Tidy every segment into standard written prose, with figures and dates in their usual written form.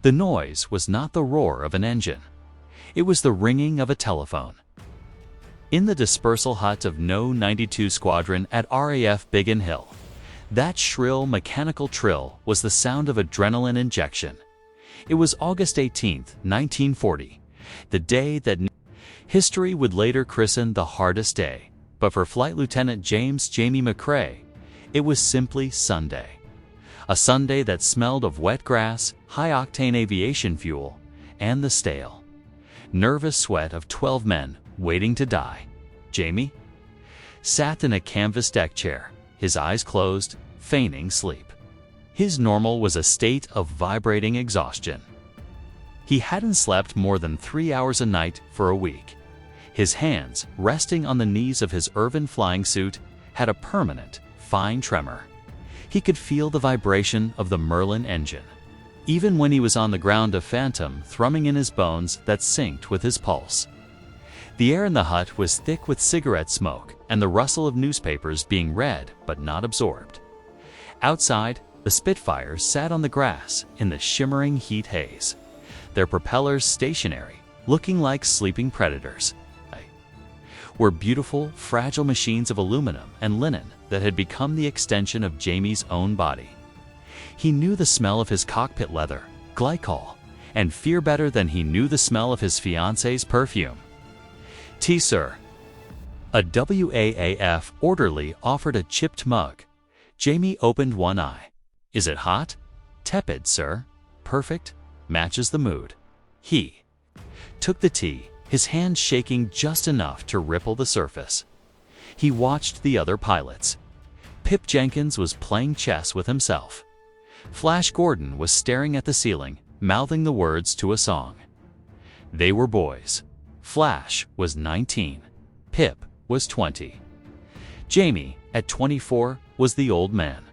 The noise was not the roar of an engine. It was the ringing of a telephone. In the dispersal hut of No. 92 Squadron at RAF Biggin Hill, that shrill mechanical trill was the sound of adrenaline injection. It was August 18, 1940, the day that history would later christen the hardest day, but for Flight Lieutenant James "Jamie" McCrae, it was simply Sunday. A Sunday that smelled of wet grass, high-octane aviation fuel, and the stale, nervous sweat of 12 men waiting to die. Jamie sat in a canvas deck chair, his eyes closed, feigning sleep. His normal was a state of vibrating exhaustion. He hadn't slept more than 3 hours a night for a week. His hands, resting on the knees of his Irvin flying suit, had a permanent, fine tremor. He could feel the vibration of the Merlin engine, even when he was on the ground, a phantom thrumming in his bones that synced with his pulse. The air in the hut was thick with cigarette smoke and the rustle of newspapers being read but not absorbed. Outside, the Spitfires sat on the grass in the shimmering heat haze, their propellers stationary, looking like sleeping predators. Were beautiful, fragile machines of aluminum and linen that had become the extension of Jamie's own body. He knew the smell of his cockpit leather, glycol, and fear better than he knew the smell of his fiancée's perfume. "Tea, sir." A WAAF orderly offered a chipped mug. Jamie opened one eye. "Is it hot?" "Tepid, sir." "Perfect. Matches the mood." He took the tea, his hand shaking just enough to ripple the surface. He watched the other pilots. Pip Jenkins was playing chess with himself. Flash Gordon was staring at the ceiling, mouthing the words to a song. They were boys. Flash was 19. Pip was 20. Jamie, at 24, was the old man.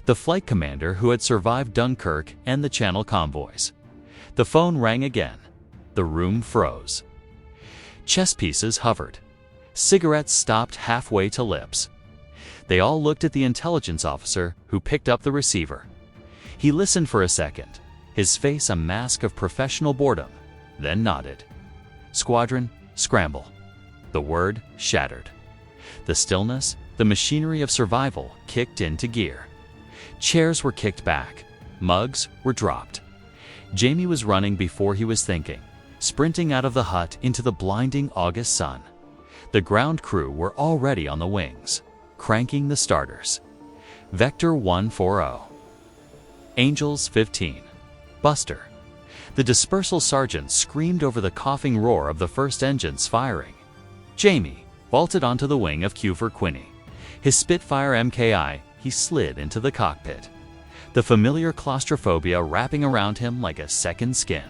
The flight commander who had survived Dunkirk and the Channel convoys. The phone rang again. The room froze. Chess pieces hovered. Cigarettes stopped halfway to lips. They all looked at the intelligence officer who picked up the receiver. He listened for a second, his face a mask of professional boredom, then nodded. "Squadron, scramble." The word shattered. The stillness, the machinery of survival kicked into gear. Chairs were kicked back. Mugs were dropped. Jamie was running before he was thinking, sprinting out of the hut into the blinding August sun. The ground crew were already on the wings, cranking the starters. Vector 140. Angels 15. Buster. The dispersal sergeant screamed over the coughing roar of the first engines firing. Jamie vaulted onto the wing of Cufer Quinney. His Spitfire MKI, he slid into the cockpit, the familiar claustrophobia wrapping around him like a second skin.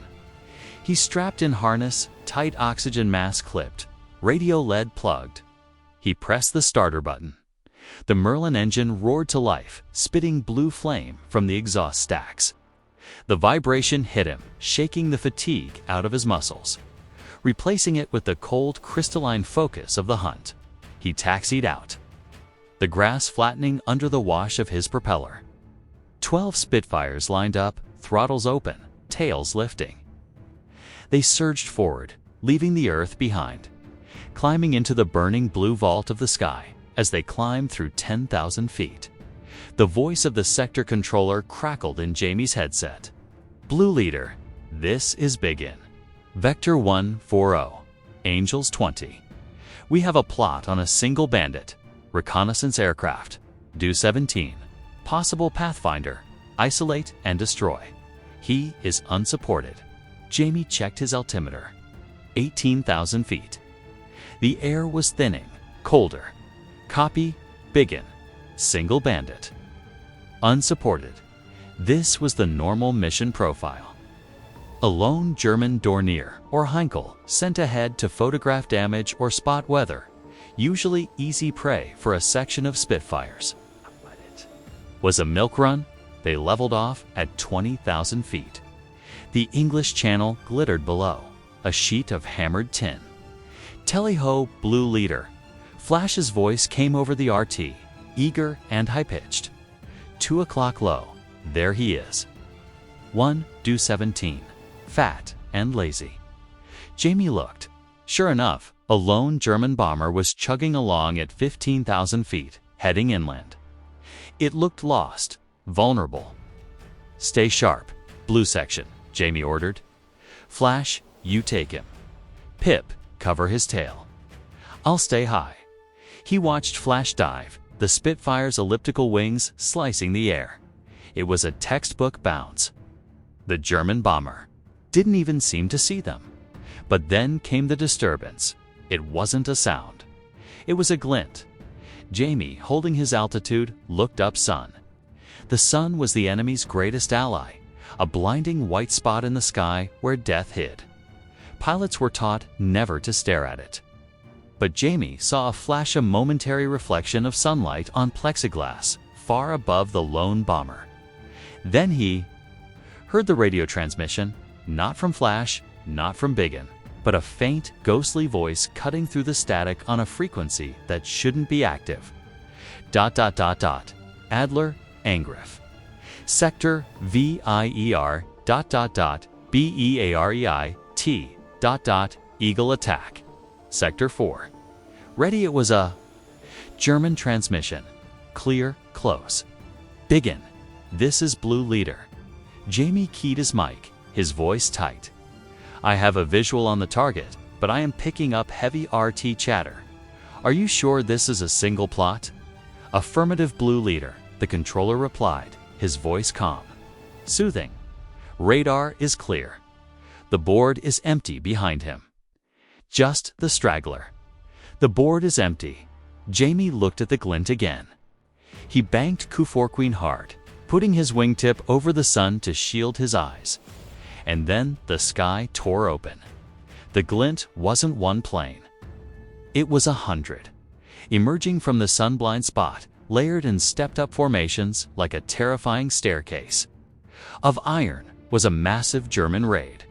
He strapped in harness, tight oxygen mask clipped, radio lead plugged. He pressed the starter button. The Merlin engine roared to life, spitting blue flame from the exhaust stacks. The vibration hit him, shaking the fatigue out of his muscles, replacing it with the cold, crystalline focus of the hunt. He taxied out, the grass flattening under the wash of his propeller. 12 Spitfires lined up, throttles open, tails lifting. They surged forward, leaving the earth behind, climbing into the burning blue vault of the sky as they climbed through 10,000 feet. The voice of the sector controller crackled in Jamie's headset. "Blue Leader, this is Biggin. Vector 140, Angels 20. We have a plot on a single bandit, reconnaissance aircraft, due 17, possible pathfinder, isolate and destroy. He is unsupported." Jamie checked his altimeter. 18,000 feet. The air was thinning, colder. Copy, Biggin, single bandit. Unsupported. This was the normal mission profile. A lone German Dornier or Heinkel sent ahead to photograph damage or spot weather, usually easy prey for a section of Spitfires. Was a milk run? They leveled off at 20,000 feet. The English Channel glittered below, a sheet of hammered tin. "Tally-ho, Blue Leader." Flash's voice came over the RT, eager and high-pitched. 2 o'clock low. There he is. One Do-17, fat and lazy. Jamie looked. Sure enough, a lone German bomber was chugging along at 15,000 feet, heading inland. It looked lost, vulnerable. "Stay sharp, blue section," Jamie ordered. "Flash, you take him. Pip, cover his tail. I'll stay high." He watched Flash dive, the Spitfire's elliptical wings slicing the air. It was a textbook bounce. The German bomber didn't even seem to see them. But then came the disturbance. It wasn't a sound. It was a glint. Jamie, holding his altitude, looked up. Sun. The sun was the enemy's greatest ally, a blinding white spot in the sky where death hid. Pilots were taught never to stare at it. But Jamie saw a flash, a momentary reflection of sunlight on plexiglass, far above the lone bomber. Then he heard the radio transmission, not from Flash, not from Biggin, but a faint, ghostly voice cutting through the static on a frequency that shouldn't be active. ... Adler, Angriff. Sector VIER ... BEAREIT ... Eagle attack. Sector 4. Ready. It was a German transmission. Clear, close. Biggin, this is Blue Leader. Jamie keyed his mic, his voice tight. "I have a visual on the target, but I am picking up heavy RT chatter. Are you sure this is a single plot?" "Affirmative, Blue Leader," the controller replied, his voice calm, soothing. "Radar is clear. The board is empty behind him. Just the straggler." The board is empty. Jamie looked at the glint again. He banked Kuforqueen hard, putting his wingtip over the sun to shield his eyes. And then the sky tore open. The glint wasn't one plane. It was 100. Emerging from the sun-blind spot, layered in stepped-up formations like a terrifying staircase. Of iron was a massive German raid.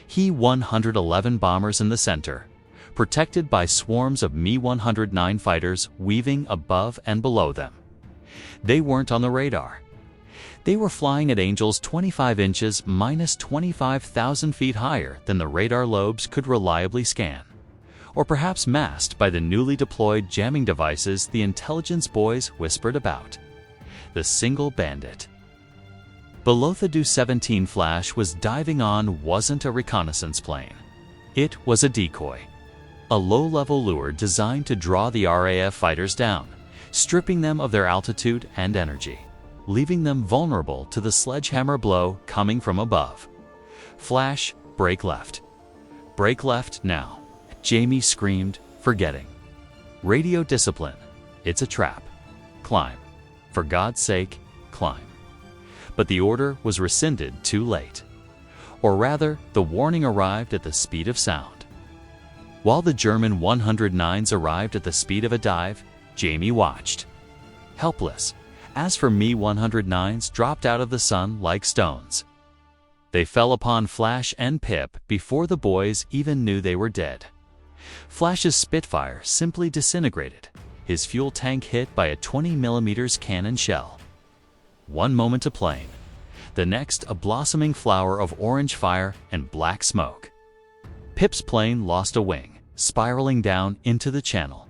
He-111 bombers in the center, protected by swarms of Me-109 fighters weaving above and below them. They weren't on the radar. They were flying at angles 25 inches minus 25,000 feet higher than the radar lobes could reliably scan. Or perhaps masked by the newly deployed jamming devices the intelligence boys whispered about. The single bandit. Below the Do-17 Flash was diving on wasn't a reconnaissance plane. It was a decoy. A low-level lure designed to draw the RAF fighters down, stripping them of their altitude and energy, leaving them vulnerable to the sledgehammer blow coming from above. "Flash, break left. Break left now," Jamie screamed, forgetting. "Radio discipline. It's a trap. Climb. For God's sake, climb." But the order was rescinded too late. Or rather, the warning arrived at the speed of sound. While the German 109s arrived at the speed of a dive, Jamie watched, helpless, as for Me-109s dropped out of the sun like stones. They fell upon Flash and Pip before the boys even knew they were dead. Flash's Spitfire simply disintegrated, his fuel tank hit by a 20mm cannon shell. One moment a plane, the next a blossoming flower of orange fire and black smoke. Pip's plane lost a wing, spiraling down into the channel.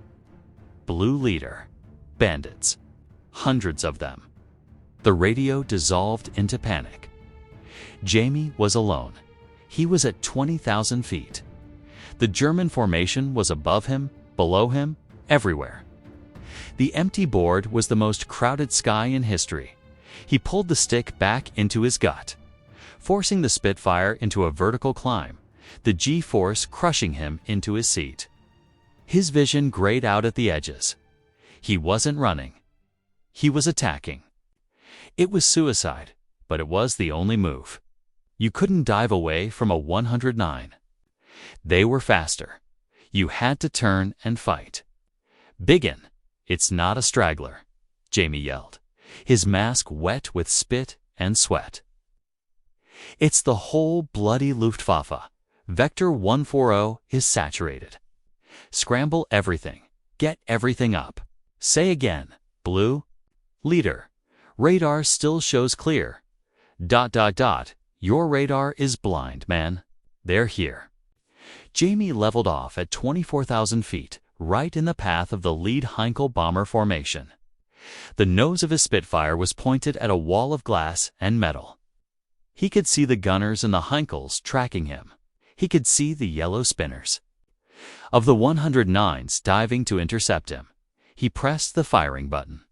Blue Leader. Bandits. Hundreds of them. The radio dissolved into panic. Jamie was alone. He was at 20,000 feet. The German formation was above him, below him, everywhere. The empty board was the most crowded sky in history. He pulled the stick back into his gut, forcing the Spitfire into a vertical climb, the G-force crushing him into his seat. His vision grayed out at the edges. He wasn't running. He was attacking. It was suicide, but it was the only move. You couldn't dive away from a 109. They were faster. You had to turn and fight. "Biggin, it's not a straggler," Jamie yelled, his mask wet with spit and sweat. "It's the whole bloody Luftwaffe. Vector 140 is saturated. Scramble everything. Get everything up. Say again, Blue Leader. Radar still shows clear. ... Your radar is blind, man. They're here. Jamie leveled off at 24,000 feet, right in the path of the lead Heinkel bomber formation. The nose of his Spitfire was pointed at a wall of glass and metal. He could see the gunners and the Heinkels tracking him. He could see the yellow spinners of the 109s diving to intercept him. He pressed the firing button.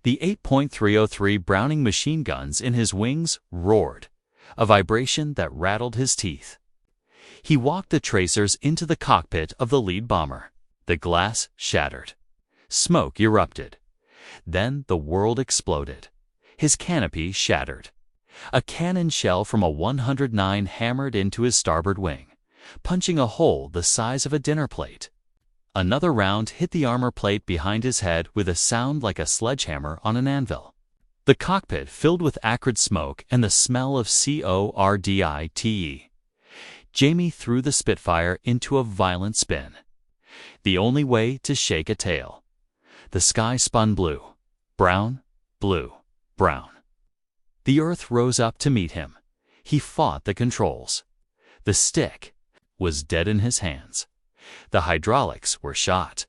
The 8.303 Browning machine guns in his wings roared, a vibration that rattled his teeth. He walked the tracers into the cockpit of the lead bomber. The glass shattered. Smoke erupted. Then the world exploded. His canopy shattered. A cannon shell from a 109 hammered into his starboard wing, punching a hole the size of a dinner plate. Another round hit the armor plate behind his head with a sound like a sledgehammer on an anvil. The cockpit filled with acrid smoke and the smell of cordite. Jamie threw the Spitfire into a violent spin. The only way to shake a tail. The sky spun blue, brown, blue, brown. The earth rose up to meet him. He fought the controls. The stick was dead in his hands. The hydraulics were shot.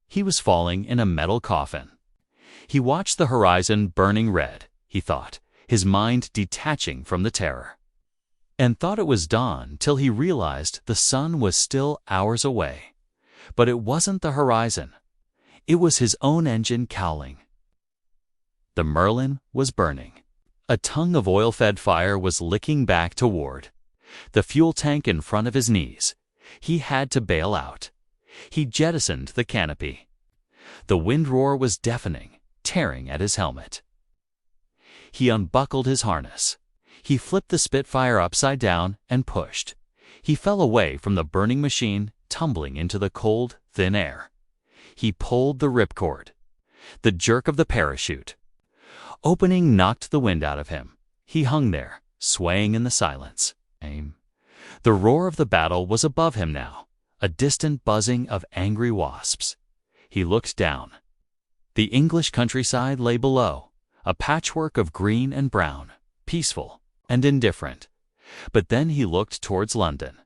He was falling in a metal coffin. He watched the horizon burning red, he thought, his mind detaching from the terror. And thought it was dawn till he realized the sun was still hours away. But it wasn't the horizon. It was his own engine cowling. The Merlin was burning. A tongue of oil-fed fire was licking back toward the fuel tank in front of his knees. He had to bail out. He jettisoned the canopy. The wind roar was deafening, tearing at his helmet. He unbuckled his harness. He flipped the Spitfire upside down and pushed. He fell away from the burning machine, tumbling into the cold, thin air. He pulled the ripcord. The jerk of the parachute opening knocked the wind out of him. He hung there, swaying in the silence. The roar of the battle was above him now, a distant buzzing of angry wasps. He looked down. The English countryside lay below, a patchwork of green and brown, peaceful and indifferent. But then he looked towards London.